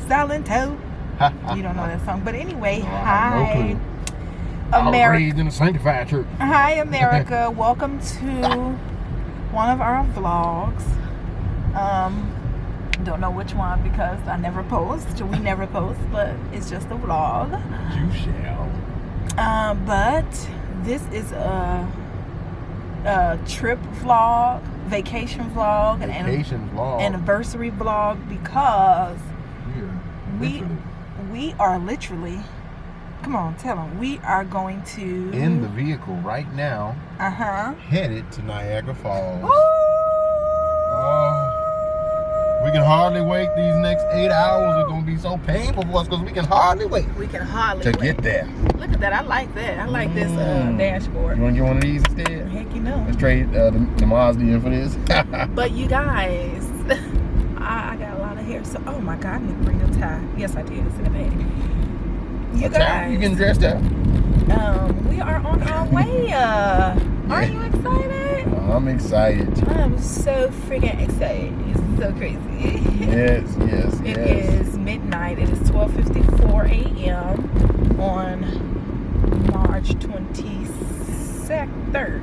Silento. You don't know that song. But anyway, No, I hi. have no clue. I was America. raised in a sanctified church. Hi, America. Welcome to one of our vlogs. Don't know which one because I never post. We never post, but it's just a vlog. You shall. But this is a trip vlog, vacation vlog, Vacation vlog. anniversary vlog because Yeah. we are literally, come on, tell them, we are going to In the vehicle right now, headed to Niagara Falls. Oh, we can hardly wait. These next 8 hours are going to be so painful for us because we can hardly wait. We can hardly to wait. get there. Look at that. I like that. I like this dashboard. You want to get one of these instead? Heck, you know. Let's trade the Mazda in for this. But you guys, I got a lot of hair. So, oh my God, I need to bring a tie. Yes, I did. It's in the bag. You guys. You getting dressed up? We are on our way. Aren't you excited? I'm excited. I'm so freaking excited. It's so crazy. Yes. It is midnight. It is 12:54 a.m. on March 23rd.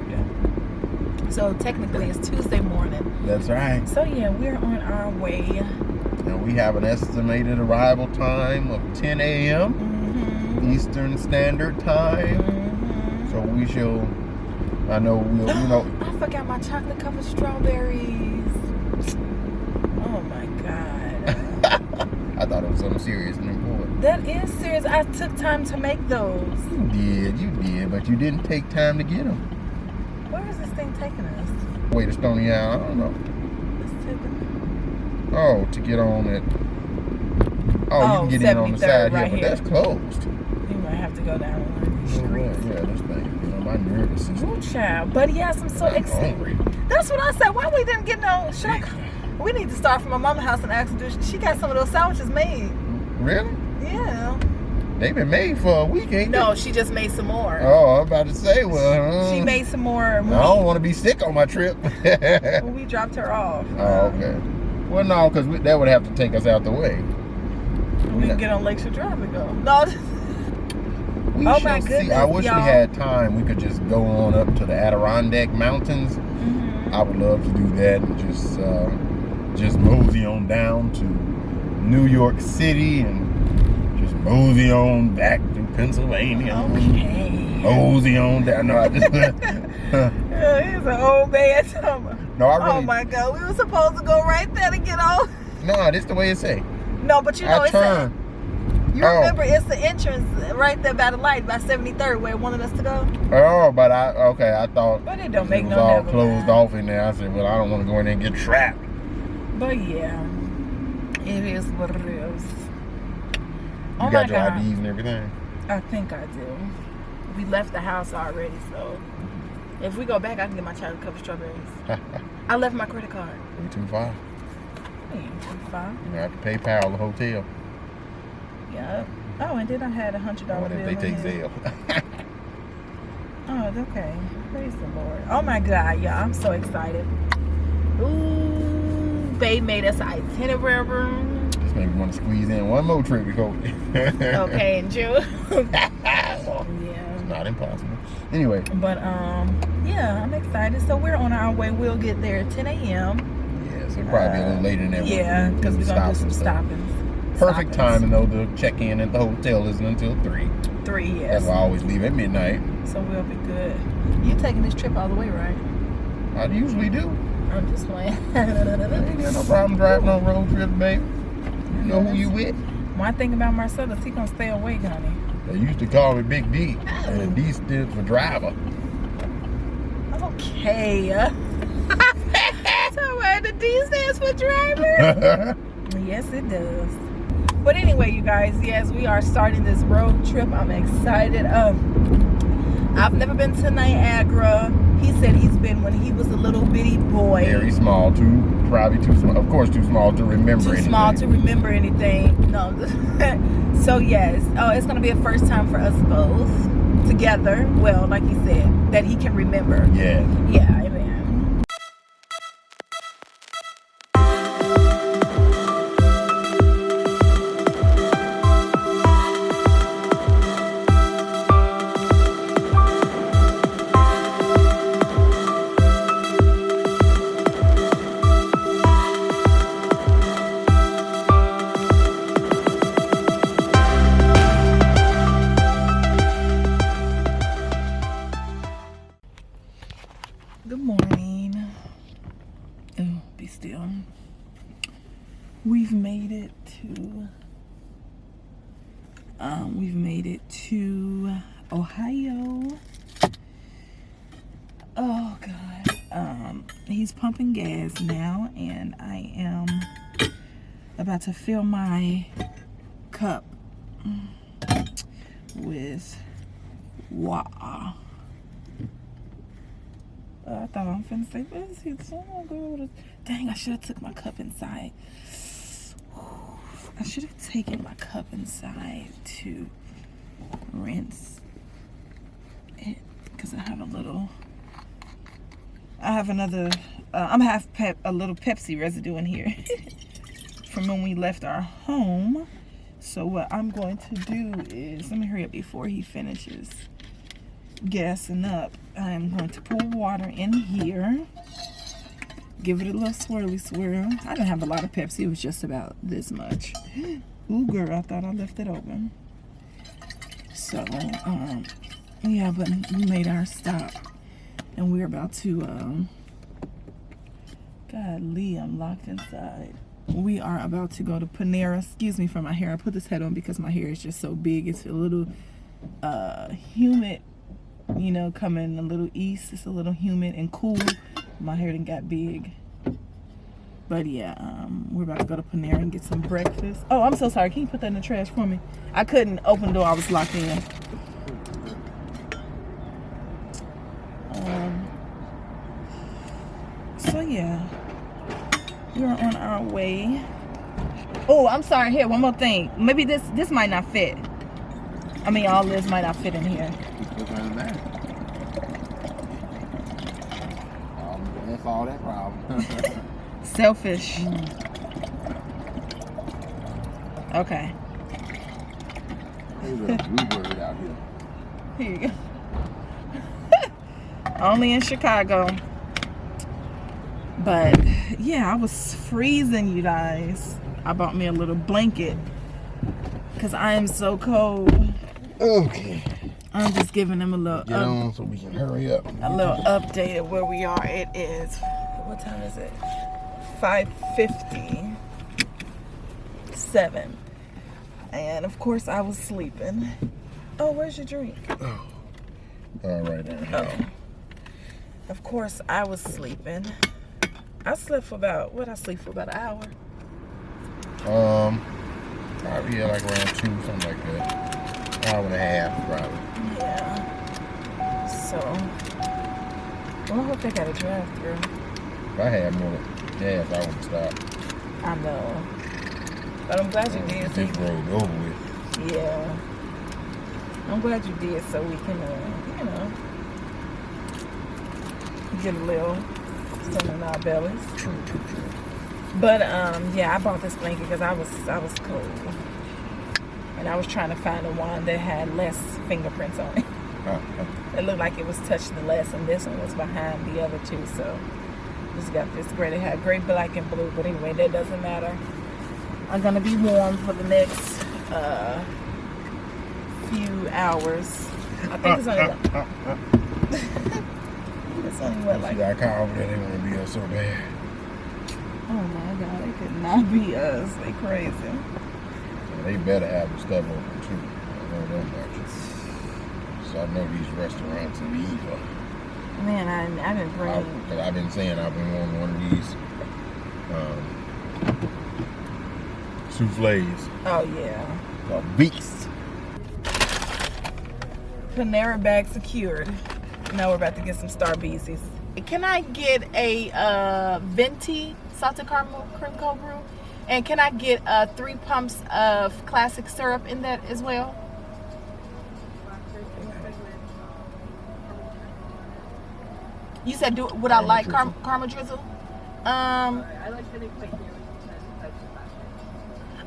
So technically it's Tuesday morning. That's right. So yeah, we're on our way. And we have an estimated arrival time of 10 a.m. Eastern Standard Time. So we shall, I know I forgot my chocolate covered strawberries. Oh my God. I thought it was something serious and important. That is serious. I took time to make those. You did, but you didn't take time to get them. Where is this thing taking us? Way to Stony Island, I don't know. It's taking Oh, to get on it. Oh, you can get in on the 73rd side right here, but that's closed. You might have to go down one of these streets. Yeah, this thing, my nervous system. Oh, child. But yes, I'm so excited. Hungry. That's what I said. Why we didn't get no... We need to start from my mama's house and ask her. She got some of those sandwiches made. Really? Yeah. They've been made for a week, ain't they? No, she just made some more. Oh, I'm about to say, well... She made some more. I don't want to be sick on my trip. When we dropped her off. Oh, okay. Well, no, because that would have to take us out the way. We can get on Lakeshore Drive and go. No. We Oh shall my see. goodness, I wish y'all. we had time. We could just go on up to the Adirondack Mountains. I would love to do that and just mosey on down to New York City and just mosey on back to Pennsylvania. Okay. Mosey on down. No, I just. He's an old man. No, I really. Oh my God, we were supposed to go right there to get on. No, this the way it say. No, but you know I it's turn. you remember it's the entrance right there by the light by 73rd where it wanted us to go. Oh, but I thought. But it don't it make was no all difference. closed off in there. I said, well, I don't want to go in there and get trapped. But yeah, it is what it is. You got your IDs and everything. I think I do. We left the house already, so if we go back, I can get my chocolate covered strawberries. I left my credit card. We too far. Ain't too far. You have to pay PayPal the hotel. Yep. Oh, and then I had $100 bill. What if they take in here. Zelle? Oh, it's okay. Praise the Lord. Oh my God, y'all. I'm so excited. Ooh, babe made us an itinerary. Just maybe want to squeeze in one more trip before. Okay, in June. It's not impossible. Anyway. But yeah, I'm excited. So we're on our way. We'll get there at 10 a.m. Yeah, so probably a little later than that. Yeah, because we're gonna do some stopping. Perfect timing though. The check-in at the hotel isn't until 3. 3, yes. That's why I always leave at midnight. So we'll be good. You taking this trip all the way, right? I usually do. I'm just playing. I ain't got no problem driving on road trips, babe. You know who you with? One thing about Marcellus, he gonna stay awake, honey. They used to call me Big D, and D stood for driver. Okay. So the D stands for driver? Yes, it does. But anyway, you guys, yes, we are starting this road trip. I'm excited. I've never been to Niagara. He said he's been when he was a little bitty boy. Very small, probably too small. Of course, too small to remember anything. Too small to remember anything. No. So yes, it's gonna be a first time for us both together. Well, like you said, that he can remember. Yeah. Yeah. Amen. Good morning. Oh, be still. We've made it to Ohio. Oh God. He's pumping gas now, and I am about to fill my cup with water. I thought I'm finna say, what is he doing? Dang, I should have took my cup inside. I should have taken my cup inside to rinse it, because I have a little, a little Pepsi residue in here from when we left our home. So what I'm going to do is, let me hurry up before he finishes gassing up. I'm going to pour water in here, give it a little swirly swirl. I didn't have a lot of Pepsi, it was just about this much. Ooh girl, I thought I left it open. So yeah, but we made our stop and we're about to golly, I'm locked inside. We are about to go to Panera. Excuse me for my hair, I put this head on because my hair is just so big. It's a little humid, you know, coming a little east. It's a little humid and cool. My hair done got big. But yeah, we're about to go to Panera and get some breakfast. Oh, I'm so sorry. Can you put that in the trash for me? I couldn't open the door. I was locked in. So yeah, we're on our way. Oh, I'm sorry. Here, one more thing. Maybe this might not fit. I mean, all this might not fit in here. That's all that problem. Selfish. Okay. There's a bluebird out here. Here you go. Only in Chicago. But yeah, I was freezing, you guys. I bought me a little blanket because I am so cold. Okay. I'm just giving them a little get on so we can hurry up. A little update of where we are. It is, what time is it? 5:57. And of course I was sleeping. Oh, where's your drink? Oh. All right. Oh. Of course I was sleeping. I slept for about, I sleep for about an hour. Probably like around 2, something like that. Hour and a half, probably. Yeah. So, well, I hope they got a drive-through. If I had more gas, I would stop. I know. But I'm glad you did. This road over with. Yeah. I'm glad you did so we can, you know, get a little something in our bellies. True. But, yeah, I bought this blanket because I was cold. And I was trying to find the one that had less fingerprints on it. It looked like it was touched the less, and this one was behind the other two. So just got this gray. It had gray, black, and blue. But anyway, that doesn't matter. I'm gonna be warm for the next few hours. I think it's only it's only what, like. I call over there. They want to be us so bad. Oh my God! It could not be us. They crazy. They better have the stuff open too. I know that much. So I know these restaurants are evil. Man, I didn't bring. Because I've been saying I've been wanting one of these souffles. Oh yeah. A beast. Panera bag secured. Now we're about to get some Starbeezes. Can I get a venti salted caramel cream cold brew? And can I get 3 pumps of classic syrup in that as well? You said, would I like caramel drizzle? I like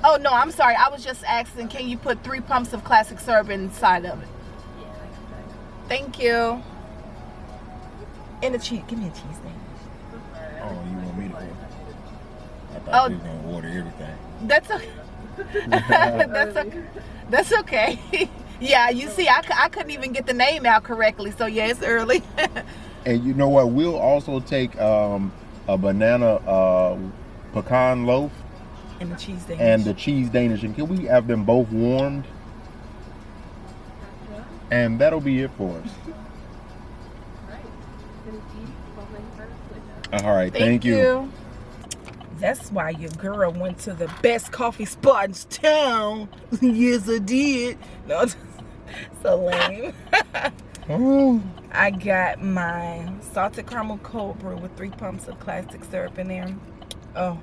oh no, I'm sorry. I was just asking, can you put 3 pumps of classic syrup inside of it? Thank you. And a cheese. Give me a cheese sandwich. Oh, you want me to order? I thought you were going to order everything. That's okay. That's okay. Yeah, you see, I couldn't even get the name out correctly. So yeah, it's early. And you know what? We'll also take a banana pecan loaf and the cheese Danish. And the cheese Danish. And can we have them both warmed? And that'll be it for us. All right, thank you. That's why your girl went to the best coffee spot in town. Yes, I did. No, so lame. Oh. I got my salted caramel cold brew with 3 pumps of classic syrup in there. Oh.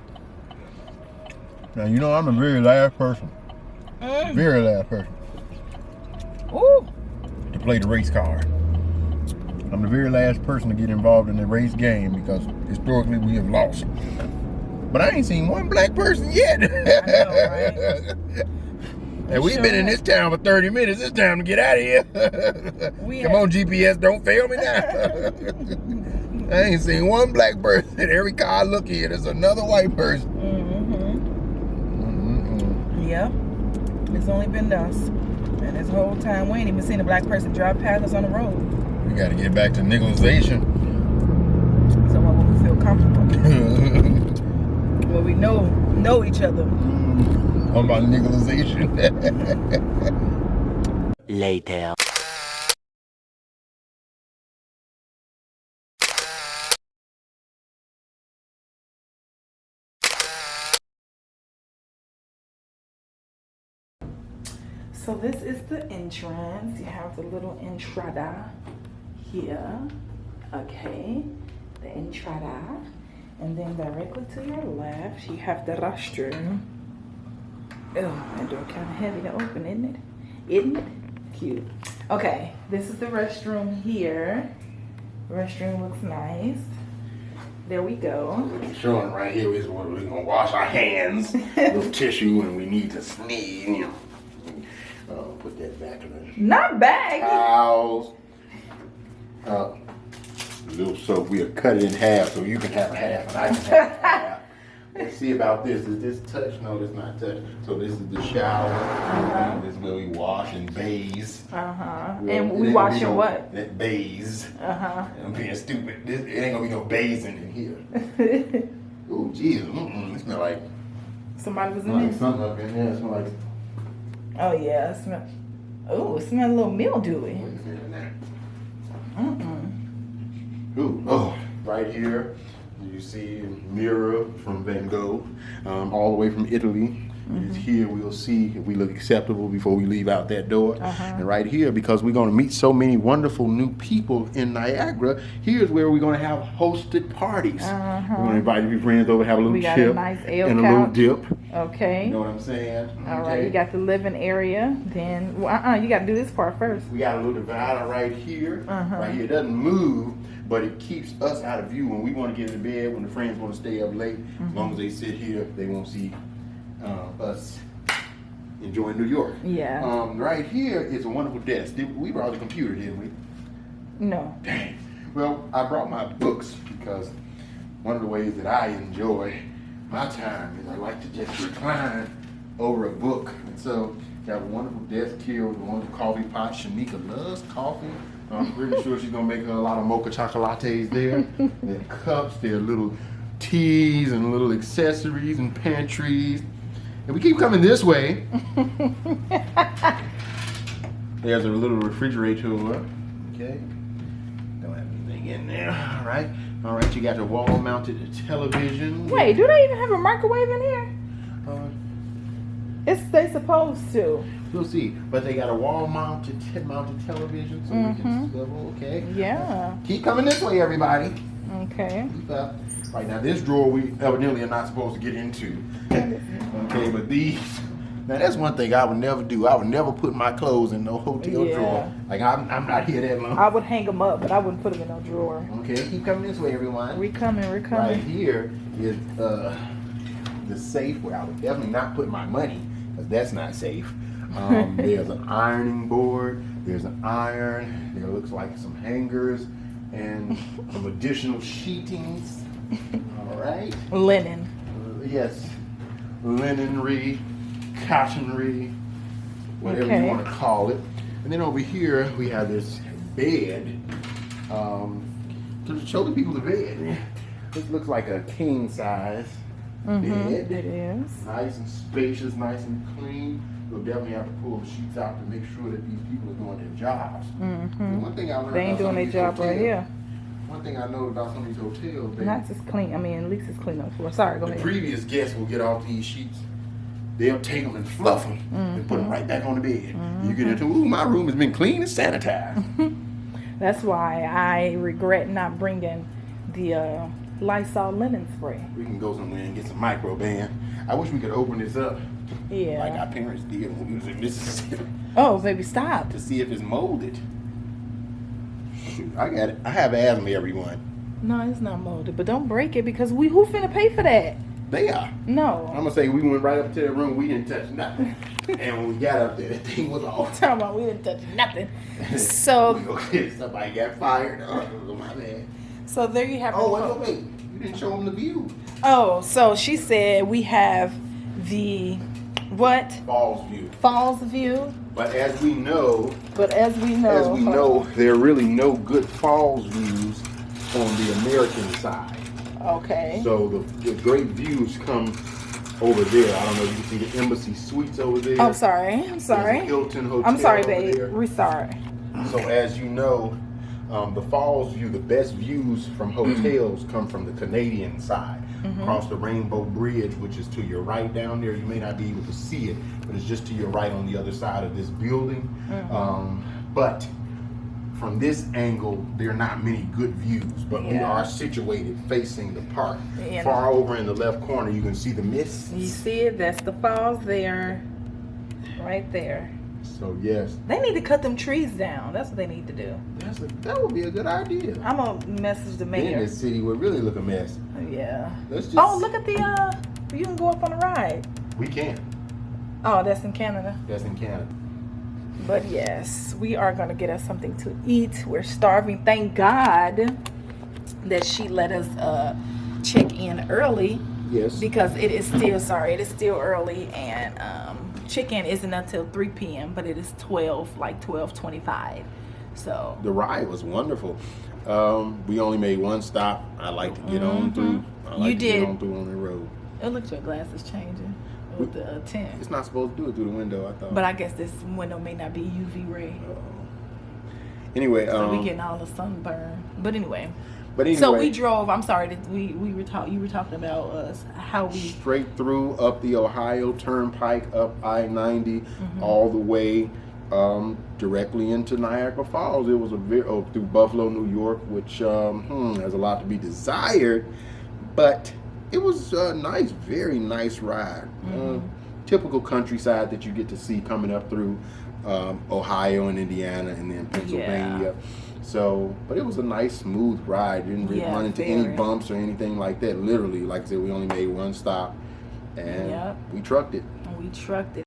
Now, you know I'm the very last person. Very last person. Ooh. To play the race card. I'm the very last person to get involved in the race game because historically we have lost. But I ain't seen one black person yet. I know, right? And we've been in this town for 30 minutes. It's time to get out of here. Come on, GPS, don't fail me now. I ain't seen one black person. Every car I look in is another white person. Yeah. It's only been us. And this whole time we ain't even seen a black person drive past us on the road. We got to get back to nickalization. So when we feel comfortable. When we know each other. What about nickalization? Later. So this is the entrance. You have the little entrada here. Okay, the entrada. And then directly to your left, you have the restroom. Oh, that door kind of heavy to open, isn't it? Isn't it? Cute. Okay, this is the restroom here. Restroom looks nice. There we go. Showing right here is where we're gonna wash our hands with tissue, and we need to sneeze. You know. Put that back in the Not back. towels. Little soap. We'll cut it in half so you can have a half and I can have a half. Let's see about this. Is this touch? No, this not touch. So this is the shower. This is where we wash and bathe. And we wash your what? Bathe. I'm being stupid. It ain't gonna be no bathing in here. Oh, Jesus. It smell like Somebody was in like there. something up in there. It smell like. Oh yeah, it smells. Oh, it smells a little mildewy. Wait a minute now. Ooh, oh, right here, you see a mirror from Van Gogh, all the way from Italy. It's here we'll see if we look acceptable before we leave out that door. And right here, because we're going to meet so many wonderful new people in Niagara, here's where we're going to have hosted parties. We're going to invite your friends over, have a little got chip a nice ale and couch. a little dip. Okay. You know what I'm saying? All right, you got the living area. Then, you got to do this part first. We got a little divider right here. Right here, it doesn't move, but it keeps us out of view when we want to get into bed, when the friends want to stay up late. As long as they sit here, they won't see us enjoying New York. Yeah. Right here is a wonderful desk. We brought the computer, didn't we? No. Dang. Well, I brought my books because one of the ways that I enjoy my time is I like to just recline over a book. And so, got a wonderful desk here with a wonderful coffee pot. Shanika loves coffee. I'm pretty sure she's gonna make her a lot of mocha chocolates there. There are cups, there are little teas and little accessories and pantries. And we keep coming this way. There's a little refrigerator. Okay. Don't have anything in there. All right. All right. You got your wall-mounted television. Wait, do they even have a microwave in here? They supposed to. We'll see. But they got a wall-mounted television, so we can swivel. Okay. Yeah. Keep coming this way, everybody. Okay. Keep up. Right now, this drawer we evidently are not supposed to get into. Okay, but these. Now that's one thing I would never do. I would never put my clothes in no hotel drawer. Like I'm not here that long. I would hang them up, but I wouldn't put them in no drawer. Okay, keep coming this way, everyone. We're coming. Right here is the safe where I would definitely not put my money, because that's not safe. There's an ironing board. There's an iron. There looks like some hangers and some additional sheetings. All right. Linen. Yes. Linenry, cottonry, whatever you want to call it. And then over here we have this bed. to show the people the bed. This looks like a king size bed. It is. Nice and spacious, nice and clean. You'll definitely have to pull the sheets out to make sure that these people are doing their jobs. One thing I learned They ain't doing their job right here. One thing I know about some of these hotels, Not just clean. I mean, at least it's clean on the floor. Sorry, go the ahead. previous guests will get off these sheets. They'll take them and fluff them and put them right back on the bed. You get into, ooh, my room has been clean and sanitized. That's why I regret not bringing the Lysol linen spray. We can go somewhere and get some Microban. I wish we could open this up Yeah. like our parents did when we was in Mississippi Oh, baby, stop. to see if it's molded. Shoot, I got it. I have asthma, everyone. No, it's not molded, but don't break it because who finna pay for that? They are. No. I'm gonna say we went right up to the room. We didn't touch nothing, and when we got up there, that thing was off. Talking about we didn't touch nothing. So, Somebody got fired. Oh my bad. so there you have it. Oh wait, you didn't show them the view. Oh, so she said we have the what? Falls view. Falls view. But as we know, As there are really no good falls views on the American side. Okay. So the great views come over there. I don't know if you can see the Embassy Suites over there. I'm sorry. There's a Hilton Hotel I'm sorry, over babe. there. We're sorry. So as you know, the falls view, the best views from hotels come from the Canadian side. Across the Rainbow Bridge, which is to your right down there. You may not be able to see it, but it's just to your right on the other side of this building. But from this angle, there are not many good views, but we are situated facing the park. Yeah. Far over in the left corner, you can see the mist. You see it? That's the falls there. Right there. So yes, They need to cut them trees down. That's what they need to do. that would be a good idea. I'm gonna message the In mayor. this city would really look a mess. Yeah. Let's just. Oh, look at the you can go up on the ride. We can. Oh, that's in Canada. That's in Canada. But yes, we are gonna get us something to eat. We're starving. Thank God that she let us check in early Yes. because it is still early, and check-in isn't until 3 p.m. but it is 12:25. So The ride was wonderful. We only made one stop. I like to get on through. I like You to did. get on through on the road. it looks your glasses changing with the tint. It's not supposed to do it through the window, I thought. But I guess this window may not be UV ray. Anyway, So we getting all the sunburn. But anyway. but anyway, So we drove. I'm sorry. You were talking about us how we. straight through up the Ohio Turnpike, up I-90, all the way directly into Niagara Falls. It was through Buffalo, New York, which has a lot to be desired, but it was a nice, very nice ride. Typical countryside that you get to see coming up through Ohio and Indiana and then Pennsylvania. So, but it was a nice, smooth ride. Didn't run into any bumps or anything like that. Literally, like I said, we only made one stop, and we trucked it. We trucked it.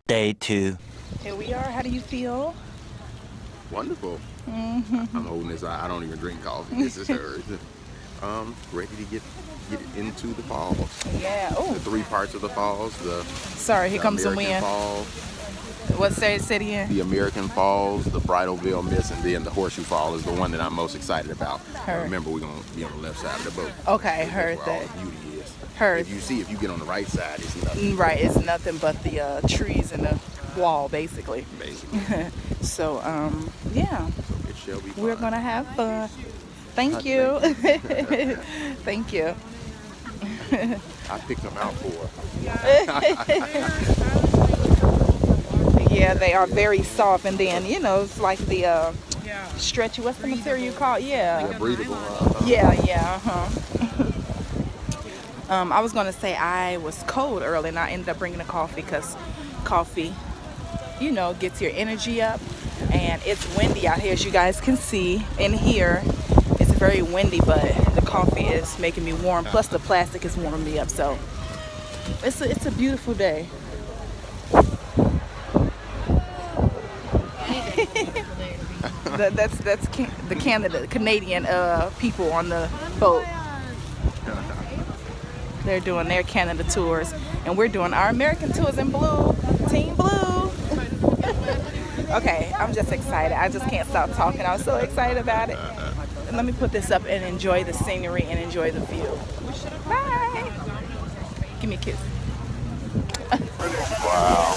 Day 2. Here we are. How do you feel? Wonderful. I'm holding this. I don't even drink coffee. This is hers. Ready to get into the falls. Yeah. Oh. The three parts of the falls. Sorry. Here comes the American wind. Falls, What say it again? the American Falls, the Bridalveil Mist, and then the Horseshoe Fall is the one that I'm most excited about. Heard. Remember, we're gonna be on the left side of the boat. Okay, That's heard where that. all the beauty is. If you get on the right side, it's nothing. Right, it's nothing but the trees and the wall, basically. So, yeah. It shall be fun. We're gonna have fun. Thank you. Thank you. I picked them out for Yeah, they are very soft, and then you know it's like the stretchy. What's the material you call? Yeah. breathable. Yeah. I was gonna say I was cold early, and I ended up bringing a coffee because coffee, you know, gets your energy up. And it's windy out here, as you guys can see. In here, it's very windy, but the coffee is making me warm. Plus, the plastic is warming me up. So it's a beautiful day. That's the Canadian people on the boat. They're doing their Canada tours, and we're doing our American tours in blue. Team Blue. Okay, I'm just excited. I just can't stop talking. I was so excited about it. Let me put this up and enjoy the scenery and enjoy the view. Bye. Give me a kiss. Wow.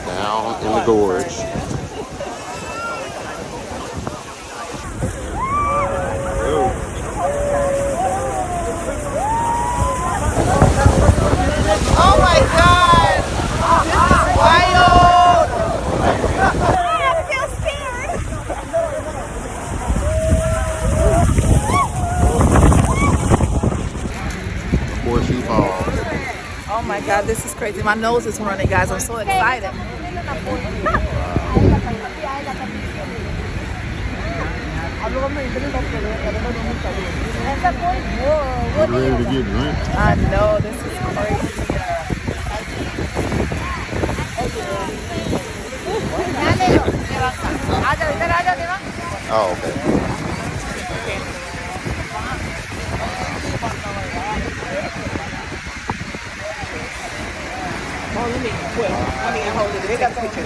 Down in the gorge. Oh my God! This is wild! I feel scared! Before she falls. Oh my God, this is crazy. My nose is running, guys. I'm so excited. Get ready to get drunk. I know, this is crazy. Oh, okay. Oh, let me hold it. They got the picture.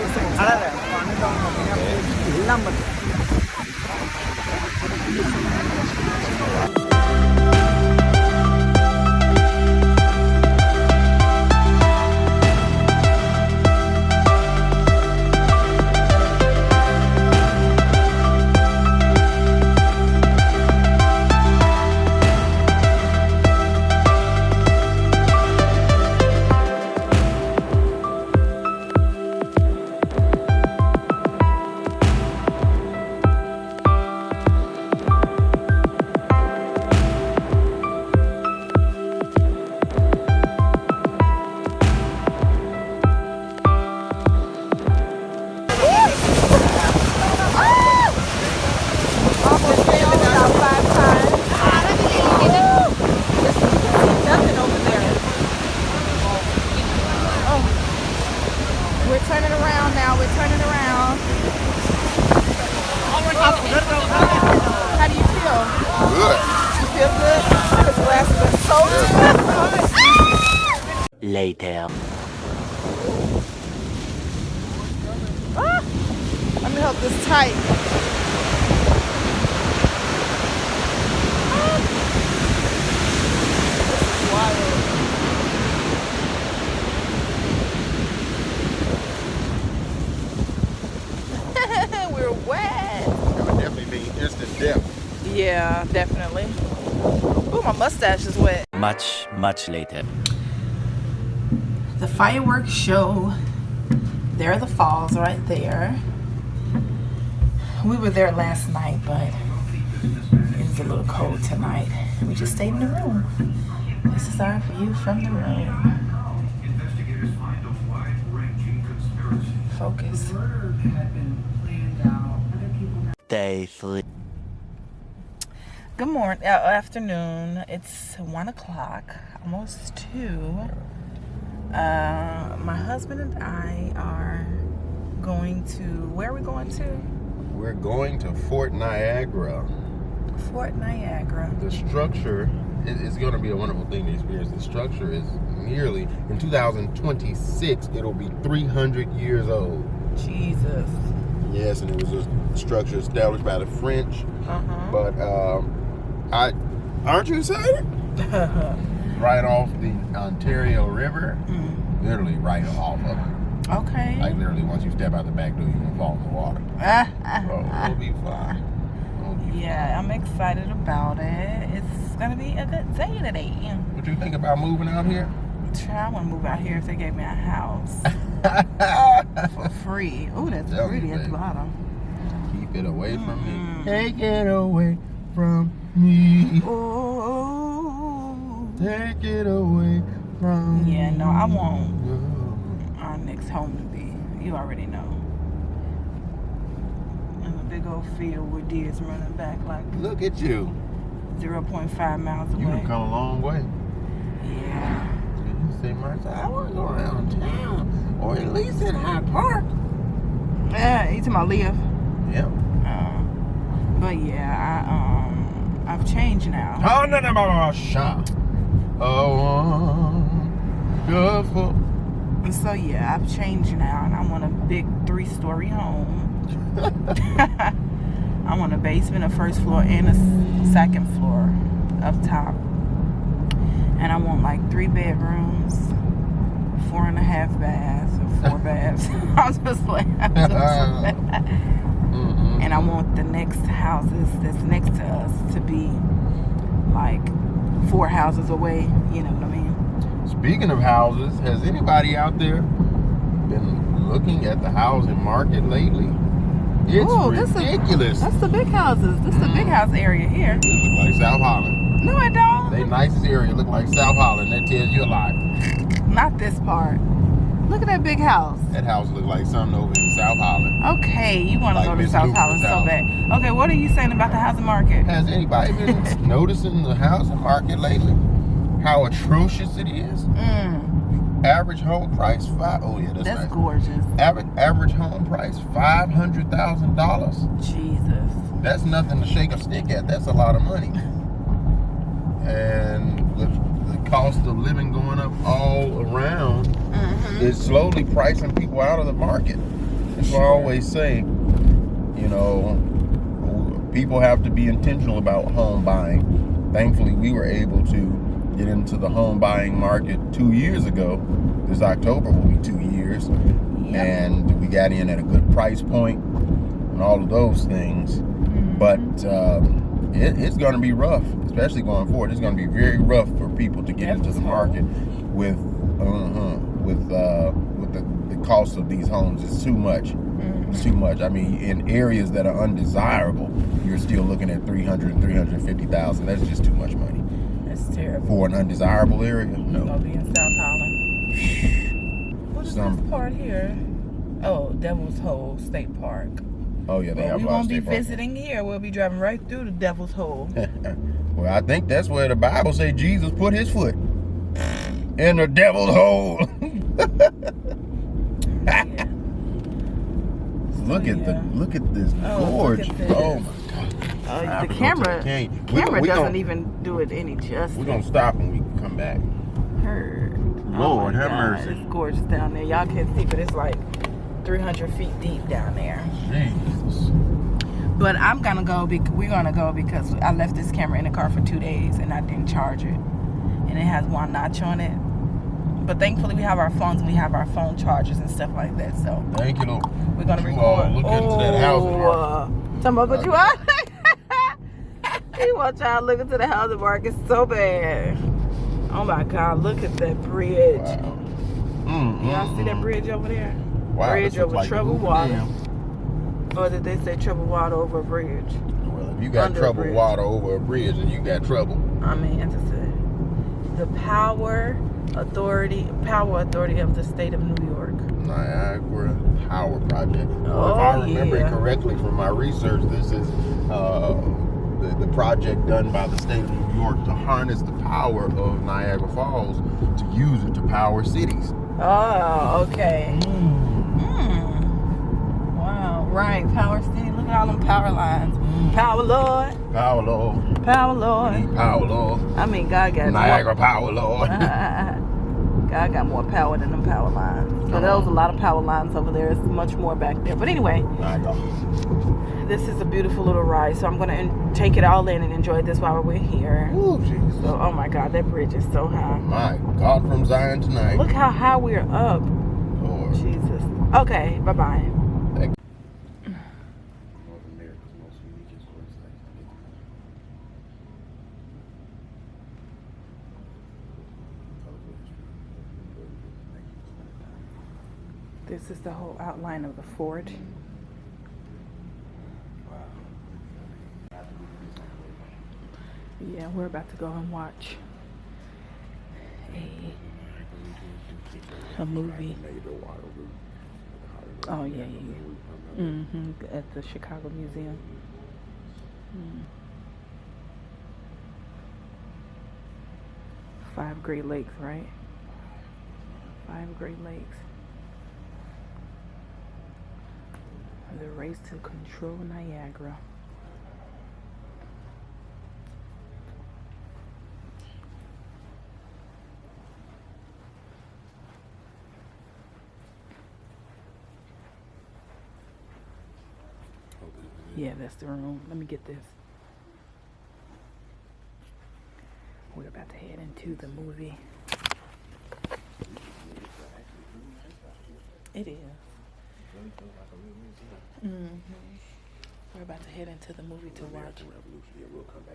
We're turning around now. We're turning around. How do you feel? Good. You feel good? This glass is so good. Later. Let me hold this tight. This is wild. We're wet. It would definitely be instant death. Yeah, definitely. Ooh, my mustache is wet. Much later. The fireworks show. There are the falls right there. We were there last night, but it was a little cold tonight. We just stayed in the room. This is our view from the room. Focus. Day 3. Good morning, afternoon. It's 1 o'clock, almost 2. My husband and I are going to, where are we going to? We're going to Fort Niagara. Fort Niagara. The structure is going to be a wonderful thing to experience. The structure is nearly, in 2026, it'll be 300 years old. Jesus. Yes, and it was a structure established by the French. But Aren't you excited? Right off the Ontario River. Literally right off of it. Okay. Like literally, once you step out the back door, you're gonna fall in the water. It'll be fine. Yeah, I'm excited about it. It's gonna be a good day today. What you think about moving out here? I want to move out here if they gave me a house for free. Oh, that's pretty at the bottom. Keep it away from me. Take it away from me. Oh, take it away from me. Yeah, no, I want our next home to be. You already know. In a big old field with deers running back like. Look at you. 0.5 miles away. You can come a long way. Yeah. You say, Martha, I want to go around town, or at least in Hyde Park. Yeah, you talking about live? Yep. But yeah, I've changed now. Oh no, shop. Oh, beautiful. And so yeah, I've changed now, and I want a big 3-story home. I want a basement, a first floor, and a second floor up top. And I want like 3 bedrooms, 4.5 baths, or 4 baths. And I want the next houses that's next to us to be like 4 houses away. You know what I mean? Speaking of houses, has anybody out there been looking at the housing market lately? It's ridiculous. That's the big houses. This is the big house area here. It look like South Holland. No, it don't. They nicest area look like South Holland. That tells you a lot. Not this part. Look at that big house. That house look like something over in South Holland. Okay, you want to Like go to Miss South Luke's Holland so house. bad. Okay, what are you saying about the housing market? Has anybody been noticing the housing market lately? How atrocious it is? Average home price that's nice. Gorgeous. Average home price $500,000. Jesus. That's nothing to shake a stick at. That's a lot of money. And the cost of living going up all around is slowly pricing people out of the market. That's what I always say. You know, people have to be intentional about home buying. Thankfully, we were able to get into the home buying market 2 years ago. This October will be 2 years. Yep. And we got in at a good price point and all of those things. But it's going to be rough, especially going forward. It's going to be very rough for people to get into the market with the cost of these homes. It's too much. It's too much. I mean, in areas that are undesirable, you're still looking at $300,000, $350,000. That's just too much money. That's terrible. For an undesirable area? No. It's gonna be in South Holland. What is this part here? Oh, Devil's Hole State Park. Oh yeah, they have a we lot of won't be state parks. visiting here. We'll be driving right through the Devil's Hole. Well, I think that's where the Bible says Jesus put his foot in the devil's hole. Look at this gorge. Look at this. Oh my God. The camera doesn't even do it any justice. We're gonna stop when we come back. Lord, have mercy. It's gorgeous down there. Y'all can't see, but it's like 300 feet deep down there. Jesus. But we're gonna go because I left this camera in the car for 2 days and I didn't charge it. And it has one notch on it. But thankfully we have our phones and we have our phone chargers and stuff like that. So thank you, Lord. We're gonna record. Look into that housing market. Tell me what you want. He wants y'all to look into the housing market so bad. Oh my God, look at that bridge. Wow. Y'all see that bridge over there? Wow, Bridge over like troubled water. Or did they say troubled water over a bridge? Well, if you got troubled water over a bridge, then you got trouble. I mean, as I said, the power authority of the state of New York. Niagara Power Project. Oh, if I remember it correctly from my research, this is the project done by the state of New York to harness the power of Niagara Falls to use it to power cities. Oh, okay. Wow, right. Power city. Look at all them power lines. Power Lord. Power Lord. Power Lord. Power Lord. I mean, God got Niagara Power Lord. God got more power than them power lines. So there was a lot of power lines over there. It's much more back there. But anyway, this is a beautiful little ride. So I'm going to take it all in and enjoy this while we're here. Ooh, Jesus. So, oh my God, that bridge is so high. My God, from Zion tonight. Look how high we're up. Lord. Jesus. Okay, bye-bye. This is the whole outline of the fort. Yeah, we're about to go and watch a movie. Oh yeah. At the Chicago Museum. 5 Great Lakes, right? 5 Great Lakes. The race to control Niagara. Yeah, that's the room. Let me get this. We're about to head into the movie. It is. We're about to head into the movie to watch.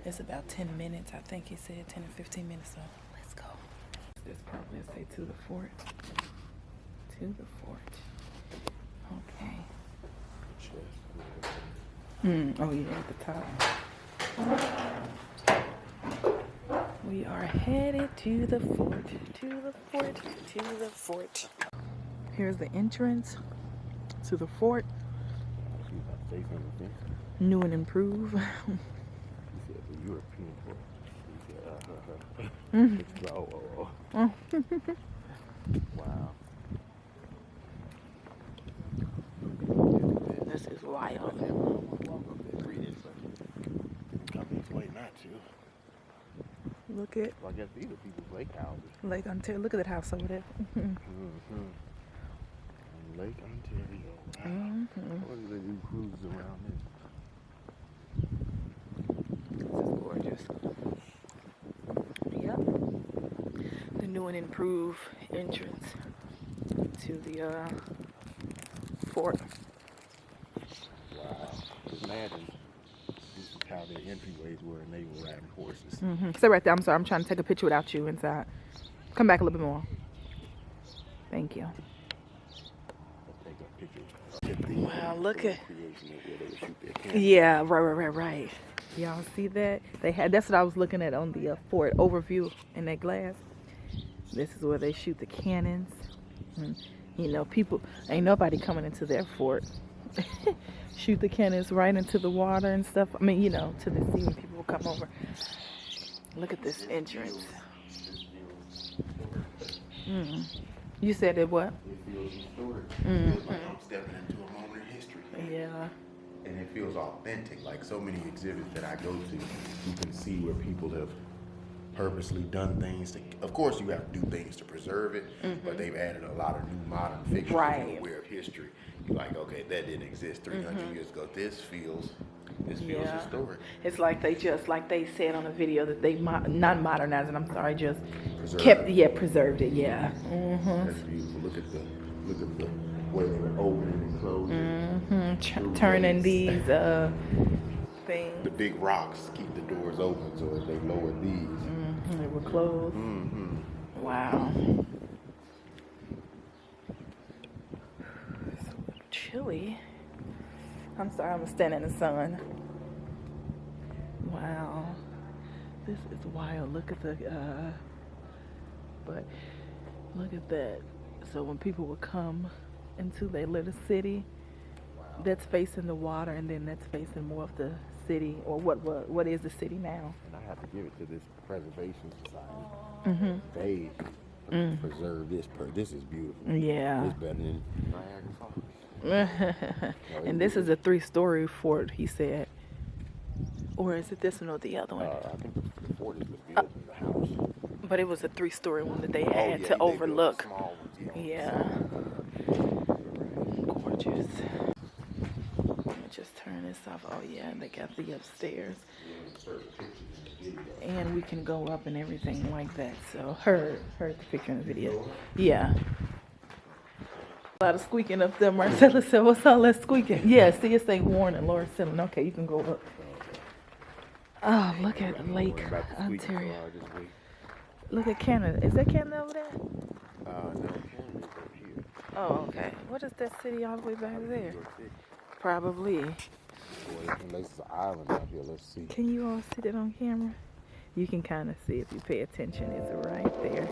It's about 10 minutes. I think he said 10 or 15 minutes. So let's go. This probably say to the fort. To the fort. Okay. Oh yeah, at the top. We are headed to the fort. To the fort. To the fort. Here's the entrance to the fort. New and improved. Wow. This is wild. Look at. Well, I guess these are people's lake houses. Lake Ontario. Look at that house over there. Lake Ontario. Wow. What do they do cruises around this? This is gorgeous. Yep. The new and improved entrance to the fort. Wow. Just imagine this is how their entryways were and they were riding horses. Stay right there. I'm sorry. I'm trying to take a picture without you inside. Come back a little bit more. Thank you. Wow, look at. Yeah, right. Y'all see that? They had. That's what I was looking at on the fort overview in that glass. This is where they shoot the cannons. You know, people ain't nobody coming into their fort. Shoot the cannons right into the water and stuff. I mean, you know, to the sea when people will come over. Look at this entrance. You said it what? It feels historic. It feels like I'm stepping into a moment in history. Yeah. And it feels authentic. Like so many exhibits that I go to, you can see where people have purposely done things to, of course you have to do things to preserve it, but they've added a lot of new modern fiction to the aware of history. You're like, okay, that didn't exist 300 years ago. This feels historic. It's like they just, like they said on the video, that they not modernized it, I'm sorry, just preserved it, yeah. That's beautiful. Look at the way they were opening and closing. Turning these things. The big rocks keep the doors open, so if they lowered these, they were closed. Wow. It's a little chilly. I'm sorry, I'm standing in the sun. Wow. This is wild. Look at the, but look at that. So when people would come into their little city, that's facing the water, and then that's facing more of the city, or what is the city now. And I have to give it to this preservation society. They preserve this. This is beautiful. Yeah. It's better than Niagara Falls. And this is a 3-story fort, he said. Or is it this one or the other one? I think the fort is what's built in the house. But it was a 3-story one that they had to overlook. Yeah. Gorgeous. Let me just turn this off. Oh yeah, they got the upstairs. And we can go up and everything like that. So heard the picture in the video. Yeah. A lot of squeaking up there. Marcella said, what's all that squeaking? Yeah, see, it's saying warning, Laura's telling. Okay, you can go up. Oh, look at Lake Ontario. Look at Canada. Is that Canada over there? No, Canada's up here. Oh, okay. What is that city all the way back there? Probably. Boy, this is an island out here. Let's see. Can you all see that on camera? You can kind of see if you pay attention. It's right there.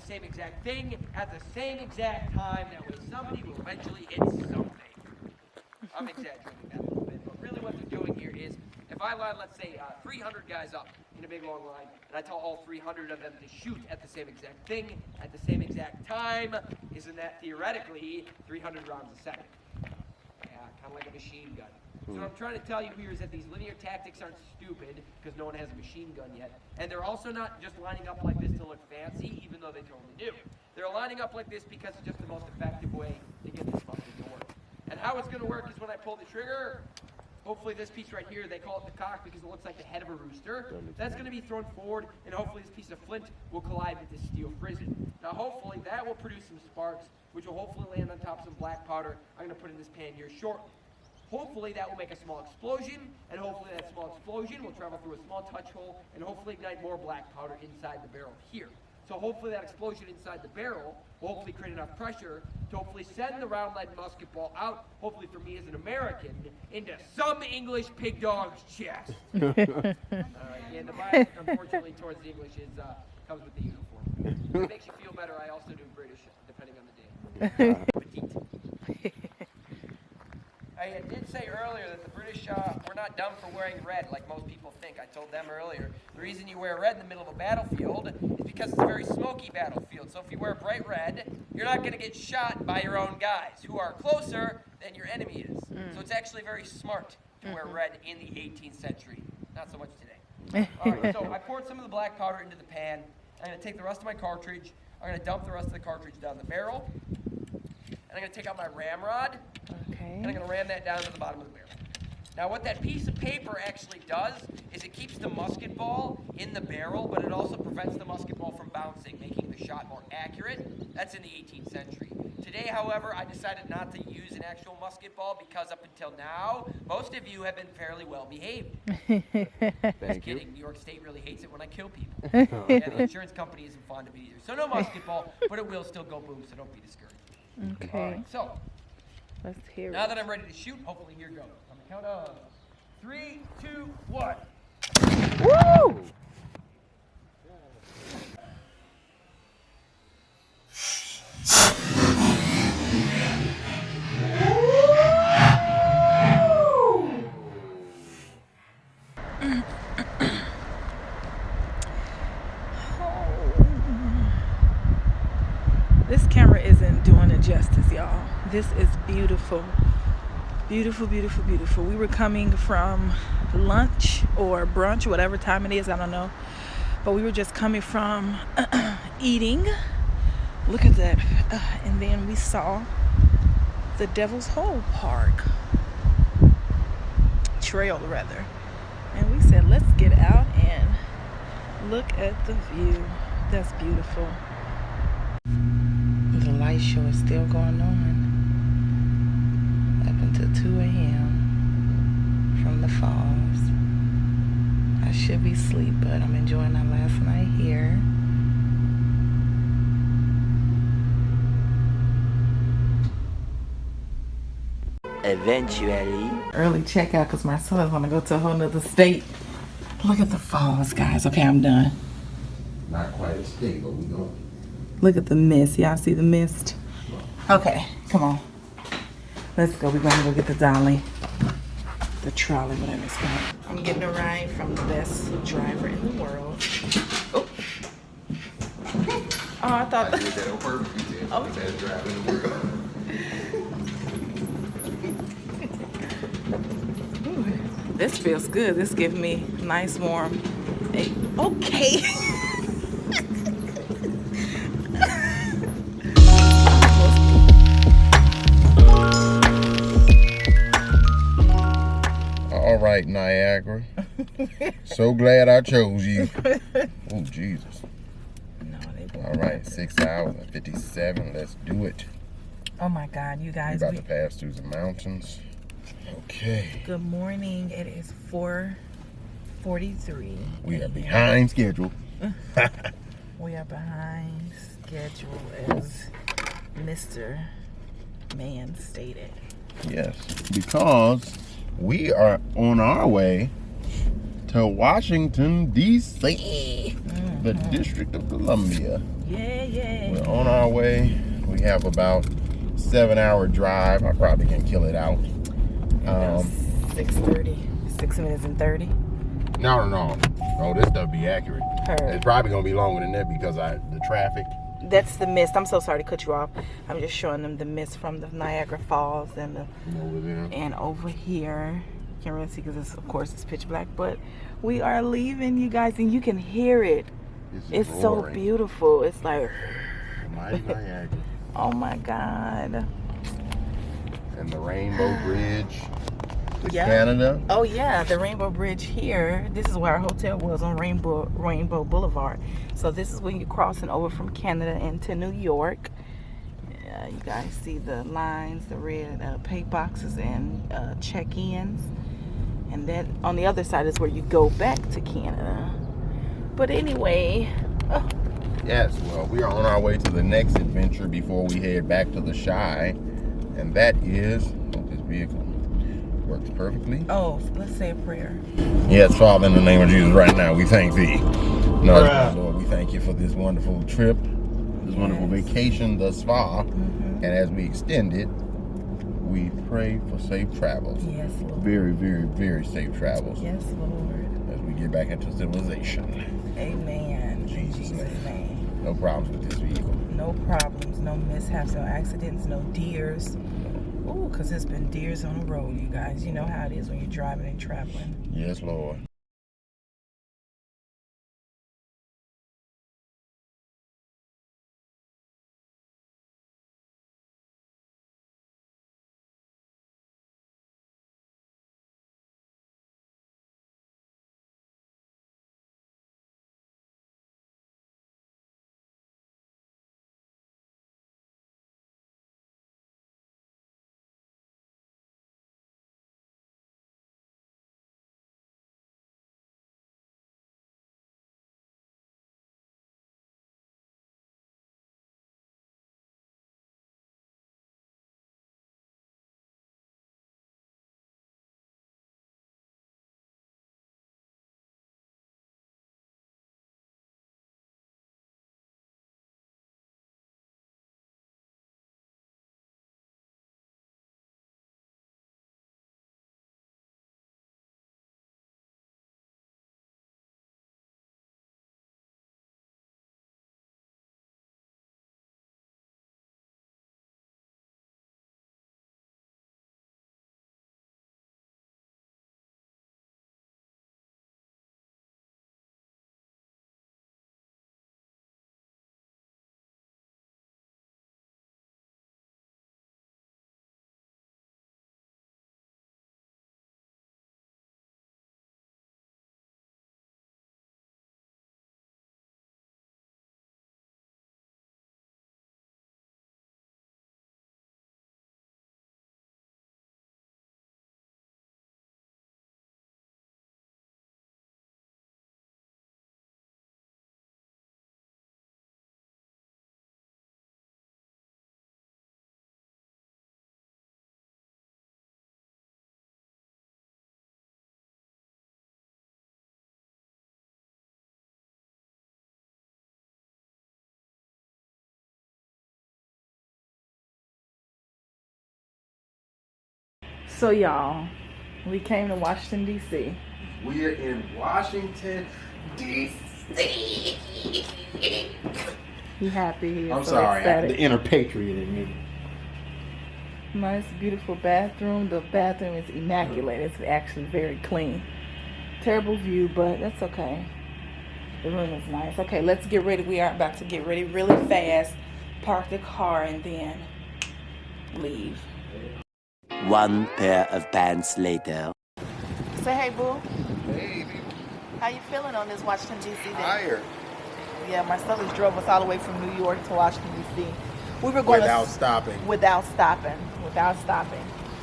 same exact thing at the same exact time. That way somebody will eventually hit something. I'm exaggerating that a little bit, but really what they're doing here is, if I line, let's say, 300 guys up in a big long line, and I tell all 300 of them to shoot at the same exact thing, at the same exact time, isn't that theoretically 300 rounds a second? Yeah, kind of like a machine gun. So what I'm trying to tell you here is that these linear tactics aren't stupid, because no one has a machine gun yet. And they're also not just lining up like this to look fancy, even though they totally do. They're lining up like this because it's just the most effective way to get this muffin to work. And how it's going to work is when I pull the trigger, hopefully this piece right here, they call it the cock because it looks like the head of a rooster. That's going to be thrown forward, and hopefully this piece of flint will collide with this steel frisbee. Now hopefully that will produce some sparks, which will hopefully land on top of some black powder I'm going to put in this pan here shortly. Hopefully that will make a small explosion, and hopefully that small explosion will travel through a small touch hole and hopefully ignite more black powder inside the barrel here. So hopefully that explosion inside the barrel will hopefully create enough pressure to hopefully send the round lead musket ball out, hopefully for me as an American, into some English pig dog's chest. All right, yeah, the bias, unfortunately, towards the English is comes with the uniform. If it makes you feel better, I also do British, depending on the day. Petite. I did say earlier that the British were not dumb for wearing red like most people think. I told them earlier, the reason you wear red in the middle of a battlefield is because it's a very smoky battlefield. So if you wear bright red, you're not going to get shot by your own guys, who are closer than your enemy is. So it's actually very smart to wear red in the 18th century. Not so much today. All right, so I poured some of the black powder into the pan. I'm going to take the rest of my cartridge. I'm going to dump the rest of the cartridge down the barrel. And I'm going to take out my ramrod. Okay. And I'm going to ram that down to the bottom of the barrel. Now what that piece of paper actually does is it keeps the musket ball in the barrel, but it also prevents the musket ball from bouncing, making the shot more accurate. That's in the 18th century. Today, however, I decided not to use an actual musket ball because up until now, most of you have been fairly well behaved. Just kidding. New York State really hates it when I kill people. And the insurance company isn't fond of it either. So no musket ball, but it will still go boom, so don't be discouraged. Okay. All right, so Let's hear now it. that I'm ready to shoot, hopefully here goes. On the count of 3, 2, 1. Woo! This camera isn't doing it justice, y'all. This is beautiful. Beautiful, beautiful, beautiful. We were coming from lunch or brunch, whatever time it is, I don't know. But we were just coming from eating. Look at that. And then we saw the Devil's Hole Park. Trail, rather. And we said, let's get out and look at the view. That's beautiful. The light show is still going on up until 2 a.m. from the falls. I should be asleep, but I'm enjoying our last night here. Eventually. Early checkout because my son want to go to a whole nother state. Look at the falls, guys. Okay, I'm done. Not quite a state, but we going. Look at the mist. Y'all see the mist? Okay, come on. Let's go. We're going to go get the dolly. The trolley, whatever it's called. I'm getting a ride from the best driver in the world. Oh, I thought I did that on purpose. You said Oh. the best driver in the world. this feels good. This gives me nice warm. Hey, okay. All right, Niagara. So glad I chose you. Oh, Jesus. No, they don't. All right, 6 hours and 57. Let's do it. Oh my God, you We're guys. about to pass through the mountains. Okay. Good morning. It is 4:43. We are behind schedule. We are behind schedule, as Mr. Man stated. Yes, because we are on our way to Washington, D.C., the District of Columbia. Yeah. We're on our way. We have about 7-hour drive. I probably can kill it out. 6:30. 6 minutes and 30. No. Oh, this stuff be accurate. Heard. It's probably gonna be longer than that because the traffic. That's the mist. I'm so sorry to cut you off. I'm just showing them the mist from the Niagara Falls and the Over there. and over here. Can't really see because of course it's pitch black, but we are leaving, you guys, and you can hear it. This is It's so roaring. beautiful. It's like, Mighty Niagara. oh my God. And the Rainbow Bridge to Yeah. Canada. Oh yeah, the Rainbow Bridge here. This is where our hotel was on Rainbow Boulevard. So this is when you're crossing over from Canada into New York. You guys see the lines, the red pay boxes and check-ins. And then on the other side is where you go back to Canada. But anyway, Yes, well, we are on our way to the next adventure before we head back to the Shy. And that is, hope this vehicle works perfectly. oh, let's say a prayer. Yes, Father, in the name of Jesus, right now, we thank thee. No, Lord, we thank you for this wonderful trip, this wonderful vacation thus far. And as we extend it, we pray for safe travels. Yes, Lord. Very, very, very safe travels. Yes, Lord. As we get back into civilization. Amen. In Jesus' name. No problems with this vehicle. No problems, no mishaps, no accidents, no deers. Ooh, because there's been deers on the road, you guys. You know how it is when you're driving and traveling. Yes, Lord. So, y'all, we came to Washington, D.C. We are in Washington, D.C. He happy. I'm so sorry, excited. the inner patriot in me. Nice, beautiful bathroom. The bathroom is immaculate. It's actually very clean. Terrible view, but that's okay. The room is nice. Okay, let's get ready. We are about to get ready really fast. Park the car and then leave. One pair of pants later. Say hey, boo. Hey, baby. How you feeling on this Washington, D.C. day? Tired. Yeah, my brothers drove us all the way from New York to Washington, D.C. We were going Without stopping. Without stopping.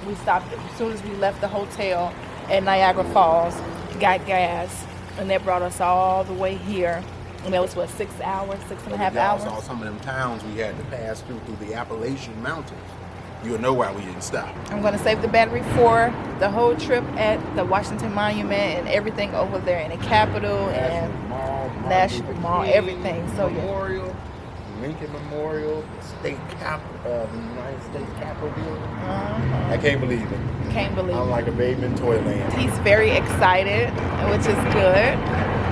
We stopped as soon as we left the hotel at Niagara Falls, got gas, and that brought us all the way here. And that was, what, 6 hours, 6.5 hours? Saw some of them towns we had to pass through the Appalachian Mountains. You'll know why we didn't stop. I'm going to save the battery for the whole trip at the Washington Monument and everything over there in the Capitol and National Mall, everything. So, yeah. Memorial, Lincoln Memorial, the state capitol, the United States Capitol building. I can't believe it. Can't believe I'm it. like a baby in Toyland. He's very excited, which is good.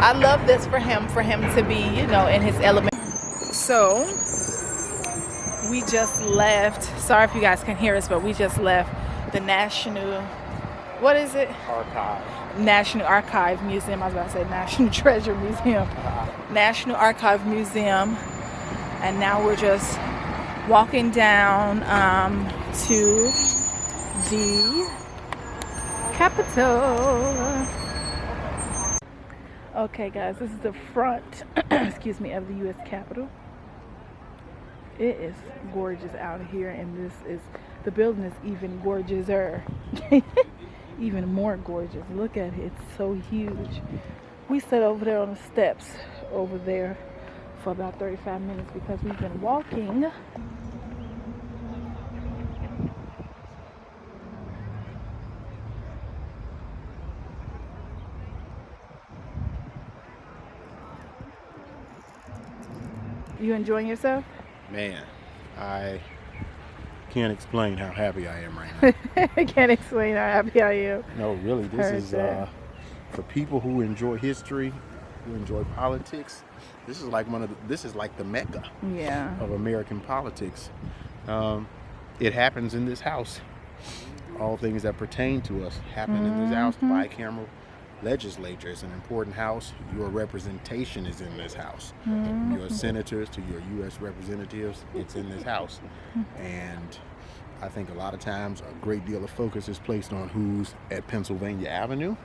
I love this for him to be, you know, in his element. So, we just left. Sorry if you guys can hear us, but we just left the National, what is it? National Archive Museum. I was about to say National Treasure Museum. National Archive Museum. And now we're just walking down to the Capitol. Okay, guys, this is the front, excuse me, of the U.S. Capitol. It is gorgeous out here, and the building is even gorgeouser. Even more gorgeous. Look at it, it's so huge. We sat over there on the steps over there for about 35 minutes because we've been walking. You enjoying yourself? Man, I Can't explain how happy I am right now. I can't explain how happy I am. No, really, this Heard is that. for people who enjoy history, who enjoy politics. This is like this is like the Mecca Yeah. of American politics. It happens in this house. All things that pertain to us happen in this house. The bicameral legislature is an important house. Your representation is in this house. Your senators to your U.S. representatives, it's in this house. And I think a lot of times a great deal of focus is placed on who's at Pennsylvania Avenue.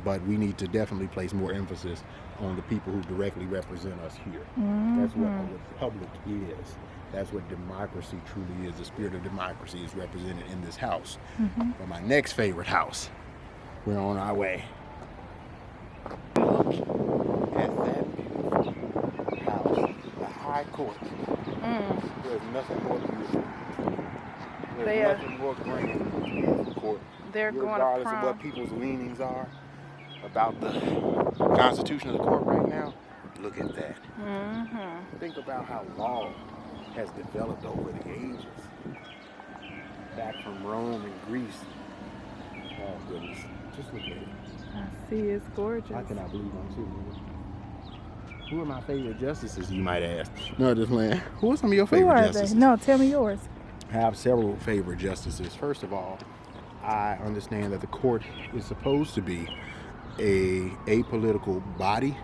But we need to definitely place more emphasis on the people who directly represent us here. That's what a republic is. That's what democracy truly is. The spirit of democracy is represented in this house. But my next favorite house, we're on our way. Look at that beautiful house, the High Court. There's nothing more beautiful. There's nothing more grand than the beautiful court. They're going to Regardless of prom. what people's leanings are about the constitution of the court right now, look at that. Think about how law has developed over the ages. Back from Rome and Greece. Oh goodness, just look at it. I see, it's gorgeous. How can I believe I'm too? Who are my favorite justices, you might ask? No, just playing. Who are some of your Who favorite are justices? they? No, tell me yours. I have several favorite justices. First of all, I understand that the court is supposed to be a apolitical body,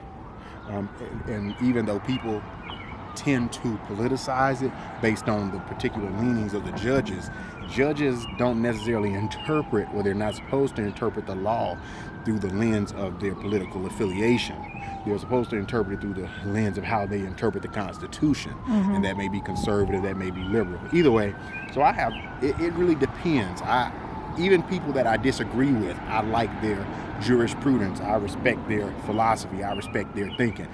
and even though people tend to politicize it based on the particular leanings of the judges, judges don't necessarily interpret, or they're not supposed to interpret the law through the lens of their political affiliation. They're supposed to interpret it through the lens of how they interpret the Constitution. And that may be conservative, that may be liberal. Either way, so I have, it really depends. Even people that I disagree with, I like their jurisprudence. I respect their philosophy. I respect their thinking.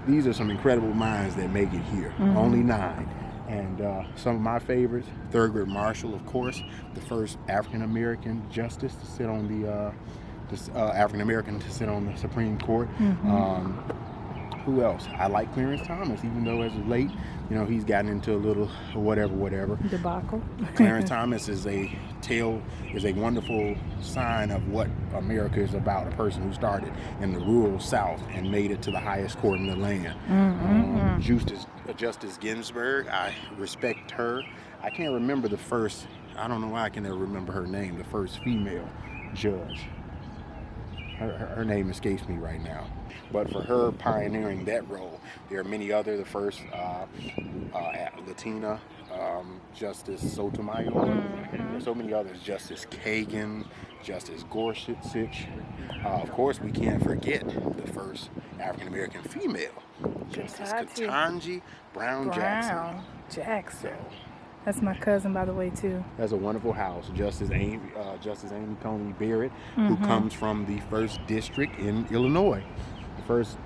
These are some incredible minds that make it here. Only 9. And some of my favorites, Thurgood Marshall, of course, the first African-American justice to sit on the African-American to sit on the Supreme Court. Who else? I like Clarence Thomas, even though as of late, he's gotten into a little whatever. Debacle. Clarence Thomas is a wonderful sign of what America is about. A person who started in the rural South and made it to the highest court in the land. Justice Ginsburg, I respect her. I can't remember the first, I don't know why I can never remember her name, the first female judge. Her name escapes me right now. But for her pioneering that role, there are many other. The first Latina Justice Sotomayor. There's so many others. Justice Kagan, Justice Gorsuch. Of course, we can't forget the first African American female, Justice Ketanji Brown Jackson. That's my cousin, by the way, too. That's a wonderful house. Justice Amy Coney Barrett, who comes from the 1st District in Illinois. The first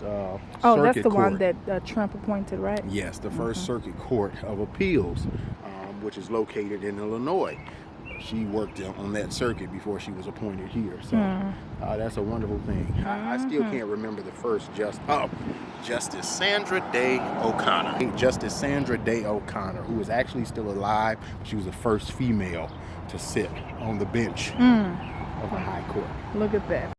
Oh, circuit that's the court. one that Trump appointed, right? Yes, the first Circuit Court of Appeals, which is located in Illinois. She worked on that circuit before she was appointed here. So that's a wonderful thing. I still can't remember the first Justice Sandra Day O'Connor. Justice Sandra Day O'Connor, who is actually still alive. She was the first female to sit on the bench of the High Court. Look at that.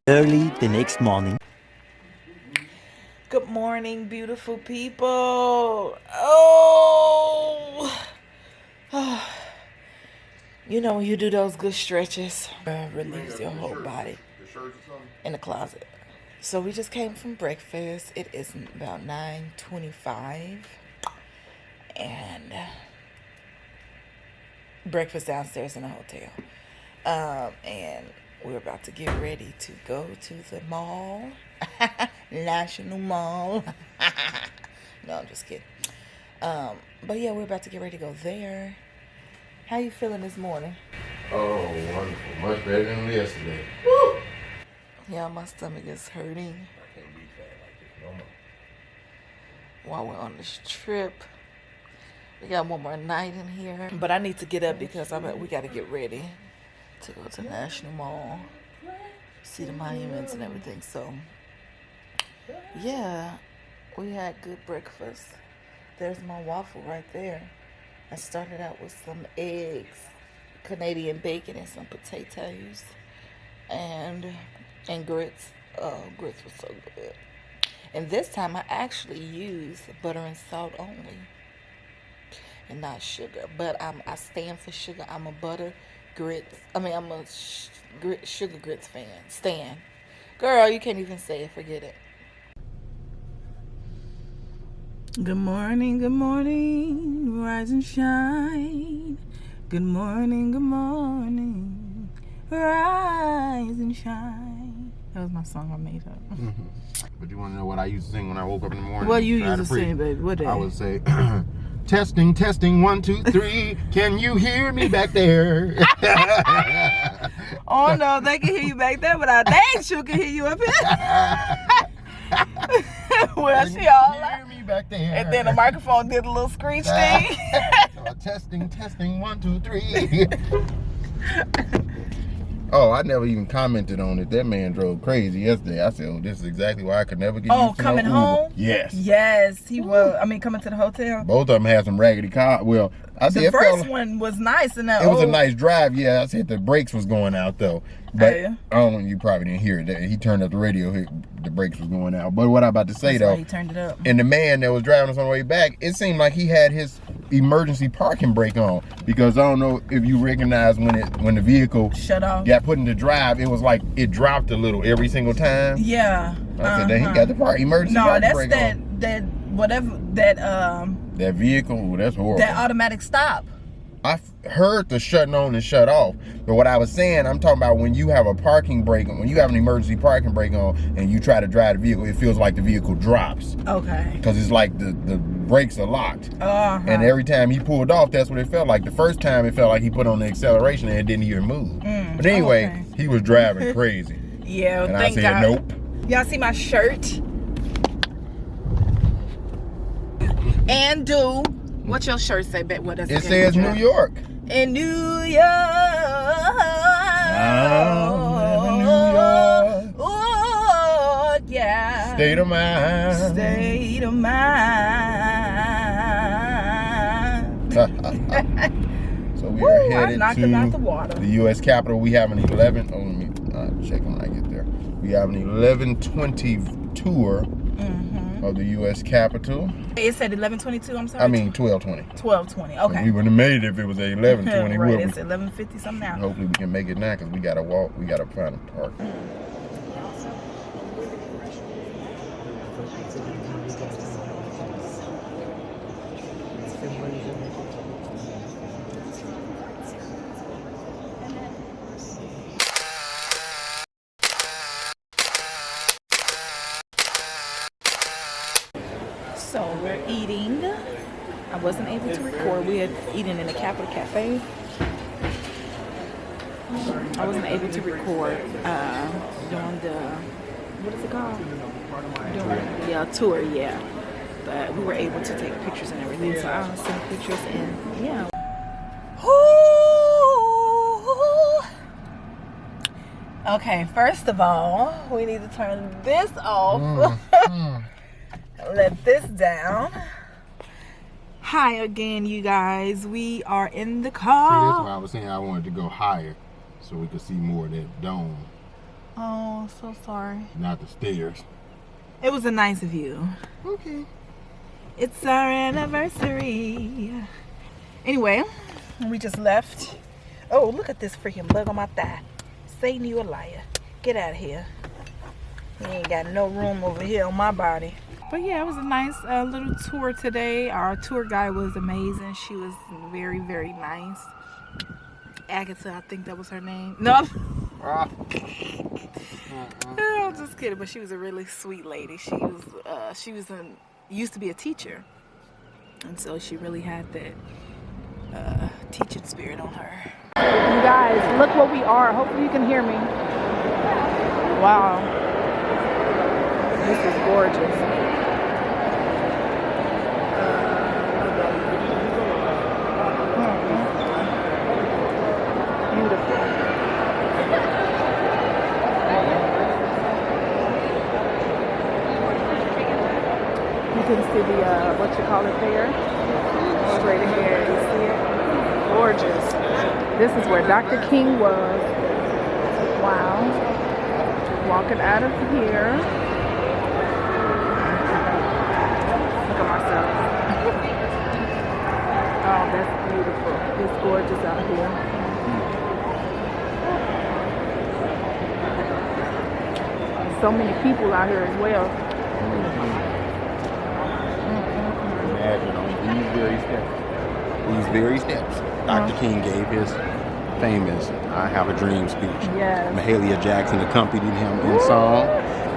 Early the next morning. Good morning, beautiful people. Oh. You know when you do those good stretches, release your whole body in the closet. So we just came from breakfast. It is about 9:25. And breakfast downstairs in the hotel. And We're about to get ready to go to the mall. National Mall. No, I'm just kidding. But yeah, we're about to get ready to go there. How you feeling this morning? Oh, wonderful. Much better than yesterday. Woo! Yeah, my stomach is hurting. I can't be fat like this no more. While we're on this trip, we got one more night in here. But I need to get up because we got to get ready to go to National Mall, see the monuments and everything. So, yeah, we had good breakfast. There's my waffle right there. I started out with some eggs, Canadian bacon, and some potatoes, and grits. Oh, grits was so good. And this time I actually used butter and salt only, and not sugar. But I stand for sugar. I'm a butter grits. I'm a sugar grits fan. Stan. Girl, you can't even say it. Forget it. Good morning, rise and shine. Good morning, rise and shine. That was my song I made up. Mm-hmm. But you want to know what I used to sing when I woke up in the morning? What you used to sing, baby? What day? I would say, testing, 1, 2, 3. Can you hear me back there? Oh no, they can hear you back there, but they ain't sure can hear you up here. Well, she all hear me back there. and then the microphone did a little screech thing. Testing, 1, 2, 3. Oh, I never even commented on it. That man drove crazy yesterday. I said, oh, this is exactly why I could never get used to coming no home? Uber. Yes. Yes, he was. I mean, coming to the hotel. Both of them had some raggedy car. Well, I said The first one was nice enough. it was a nice drive. Yeah, I said the brakes was going out though. But Yeah. I don't know, you probably didn't hear it. He turned up the radio. The brakes was going out. But what I'm about to say That's why though, he turned it up. and the man that was driving us on the way back, it seemed like he had his emergency parking brake on, because I don't know if you recognize when the vehicle Shut off. got put into drive, it was like it dropped a little every single time. Yeah. I said that he got the emergency parking that's brake on. that whatever that That vehicle, oh, that's horrible. that automatic stop. I heard the shutting on and shut off, but what I was saying, I'm talking about when you have a parking brake, when you have an emergency parking brake on and you try to drive the vehicle, it feels like the vehicle drops. Okay. Because it's like the brakes are locked. And Uh-huh. every time he pulled off, that's what it felt like. The first time it felt like he put on the acceleration and it didn't even move. But anyway, okay. he was driving crazy. Yeah, And thank I said, God. nope. Y'all see my shirt? And do what's your shirt say? What does It says New York. In New York. Oh, yeah. State of mind. State of mind. So we Woo, are I headed knocked him out the to water. the U.S. Capitol. We have an 11. Oh, let me check when I get there. We have an 11:20 tour of the U.S. Capitol. It said 11:22. I'm sorry. I mean 12:20. 12:20. So Okay. we wouldn't have made it if it was 11:20. Right. would It's we? 11:50 something now. Hopefully we can make it now, because we gotta walk. We gotta find a park. So we're eating. I wasn't able to record. We had eaten in the Capitol Cafe. I wasn't able to record doing the, what is it called? Doing the tour, yeah. But we were able to take pictures and everything. So I'll send pictures and yeah. Okay, first of all, we need to turn this off. Let this down. Hi again, you guys. We are in the See, car. that's why I was saying I wanted to go higher, so we could see more of that dome, Oh, so sorry. not the stairs. It was a nice view. Okay. It's our anniversary. Anyway, we just left. Oh, look at this freaking bug on my thigh. Satan, you a liar. Get out of here. You ain't got no room over here on my body. But yeah, it was a nice little tour today. Our tour guide was amazing. She was very, very nice. Agatha, I think that was her name. No. I'm just kidding, but she was a really sweet lady. She was used to be a teacher, and so she really had that teaching spirit on her. You guys, look what we are. Hopefully you can hear me. Wow, this is gorgeous. You can see the what you call it there, straight ahead. You see it? Gorgeous. This is where Dr. King was. Wow. Walking out of here. Look at myself. Oh, that's beautiful. It's gorgeous out here. So many people out here as well. Imagine on these very steps, Dr. King gave his famous "I Have a Dream" speech. Yes. Mahalia Jackson accompanied him in song,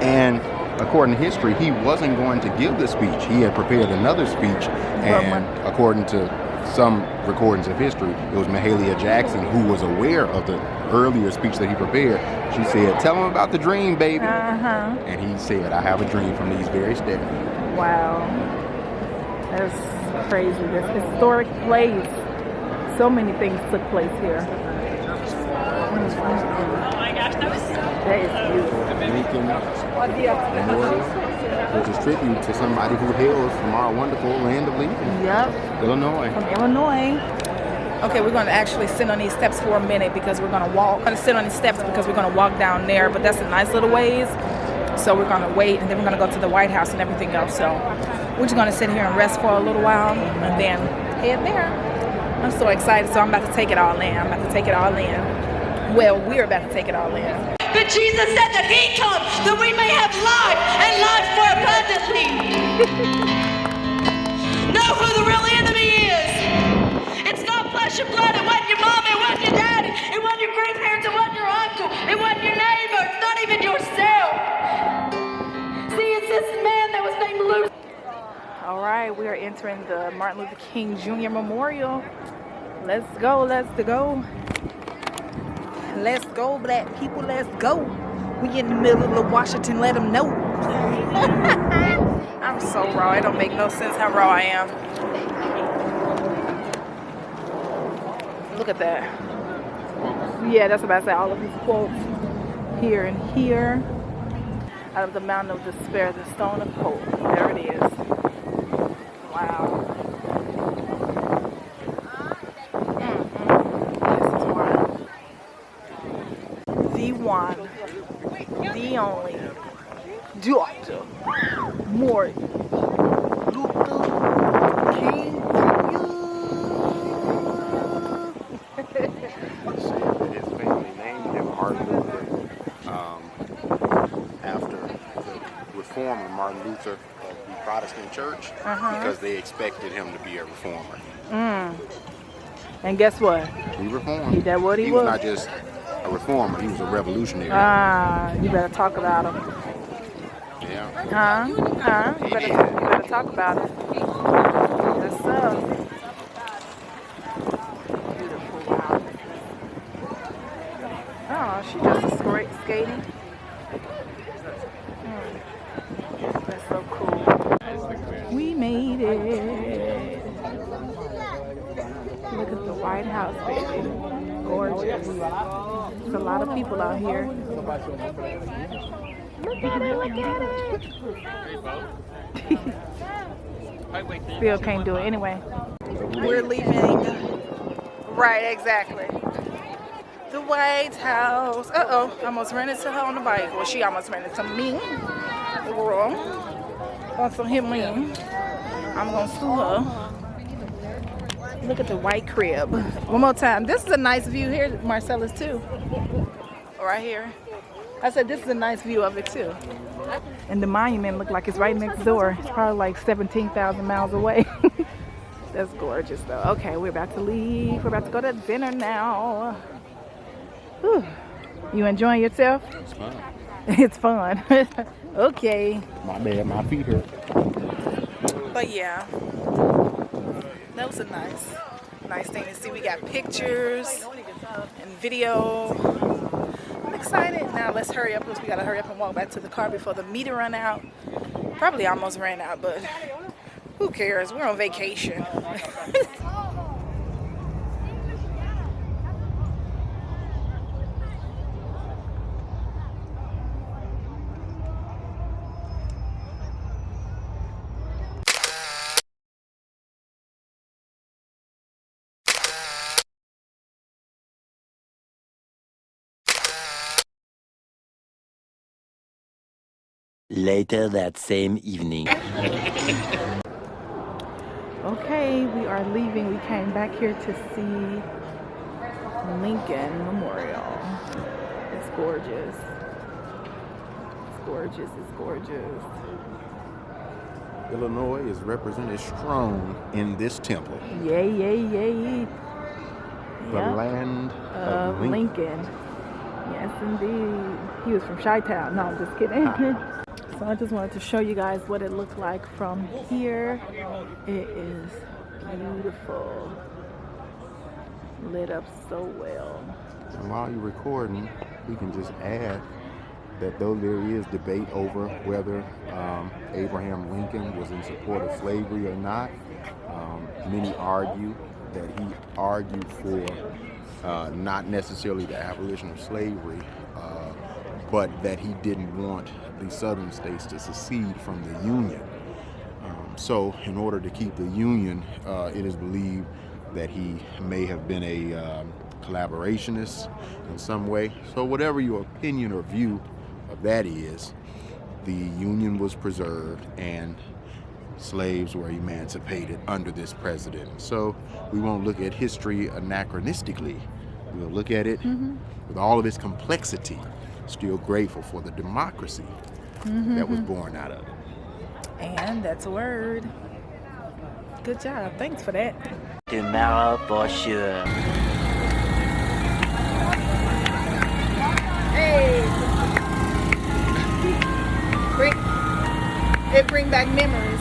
and according to history, he wasn't going to give the speech. He had prepared another speech, and according to some recordings of history, it was Mahalia Jackson who was aware of the earlier speech that he prepared. She said, "Tell him about the dream, baby." And he said, "I have a dream from these very steps." Wow. That's crazy. This historic place. So many things took place here. That is beautiful. Lincoln Memorial, which is tribute to somebody who hails from our wonderful land of Lincoln. Yep. Illinois. From Illinois. Okay, we're going to actually sit on these steps for a minute because we're going to walk. We're going to sit on these steps because we're going to walk down there, but that's a nice little ways. So we're going to wait, and then we're going to go to the White House and everything else. So we're just going to sit here and rest for a little while and then head there. I'm so excited, so I'm about to take it all in. Well, we're about to take it all in. But Jesus said that he comes that we may have life and life more abundantly. Know who the real enemy is. It's not flesh and blood. It wasn't your mom. It wasn't your daddy. It wasn't your grandparents. It wasn't your uncle. It wasn't your neighbor. It's not even yourself. See, it's this man that was named Luther. All right, we are entering the Martin Luther King Jr. Memorial. Let's go, let's go. Let's go, black people, let's go. We in the middle of Washington, let them know. I'm so raw, it don't make no sense how raw I am. Look at that. Yeah, that's what I said, all of these quotes. Here and here. Out of the mountain of despair, the stone of hope. There it is. Wow. This is one. The only Dr. Martin Luther King His family named him Martin Luther after the reformer Martin Luther of the Protestant church because they expected him to be a reformer. And guess what? He reformed. He did what he was. He was not just a reformer, he was a revolutionary. You better talk about him. Yeah. You better talk about it. That's beautiful. Wow. Oh, she just great skating. That's so cool. We made it. Look at the White House, baby. Gorgeous. There's a lot of people out here. Look at it. Still can't do it anyway. We're leaving. Right, exactly. The White House. Uh-oh, I almost ran into her on the bike. Well, she almost ran into me. Girl. Also hit me. I'm gonna sue her. Look at the white crib. One more time. This is a nice view here, Marcellus, too. Right here. I said this is a nice view of it, too. And the monument looked like it's right next door. It's probably like 17,000 miles away. That's gorgeous, though. Okay, we're about to leave. We're about to go to dinner now. Whew. You enjoying yourself? It's fun. It's fun. Okay. My bad, my feet hurt. But yeah, that was a nice thing to see. We got pictures and video. I'm excited. Now let's hurry up because we gotta hurry up and walk back to the car before the meter run out. Probably almost ran out, but who cares? We're on vacation. Later that same evening. Okay, we are leaving. We came back here to see Lincoln Memorial. It's gorgeous. It's gorgeous. It's gorgeous. Illinois is represented strong in this temple. Yay, yay, yay. The land of Lincoln. Yes, indeed. He was from Chi-Town. No, I'm just kidding. So I just wanted to show you guys what it looked like from here. It is beautiful. Lit up so well. And while you're recording, we can just add that though there is debate over whether Abraham Lincoln was in support of slavery or not, many argue that he argued for not necessarily the abolition of slavery, but that he didn't want the southern states to secede from the Union. So in order to keep the Union, it is believed that he may have been a collaborationist in some way. So whatever your opinion or view of that is, the Union was preserved and slaves were emancipated under this president. So we won't look at history anachronistically. We'll look at it with all of its complexity, still grateful for the democracy that was born out of it. And that's a word. Good job. Thanks for that. Tomorrow for sure. Hey! It bring back memories.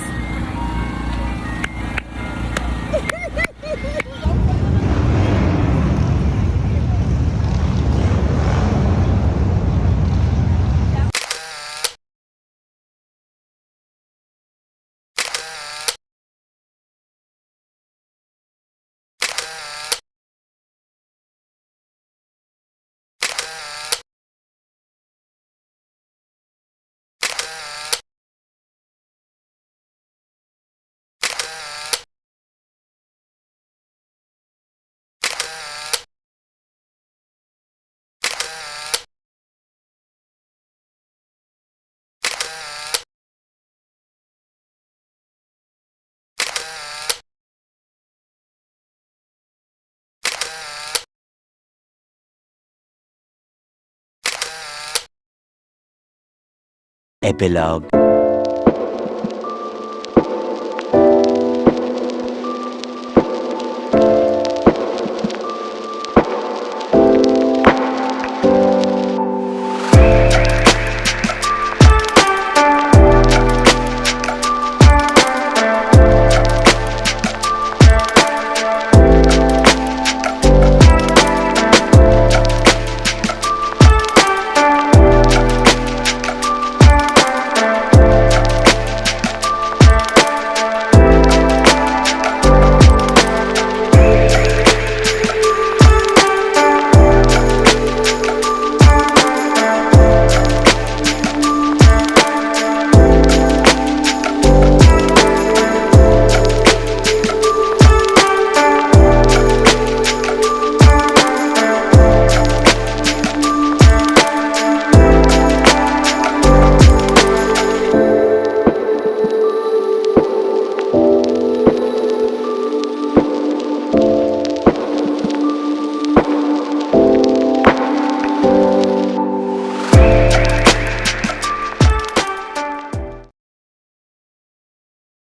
Epilogue.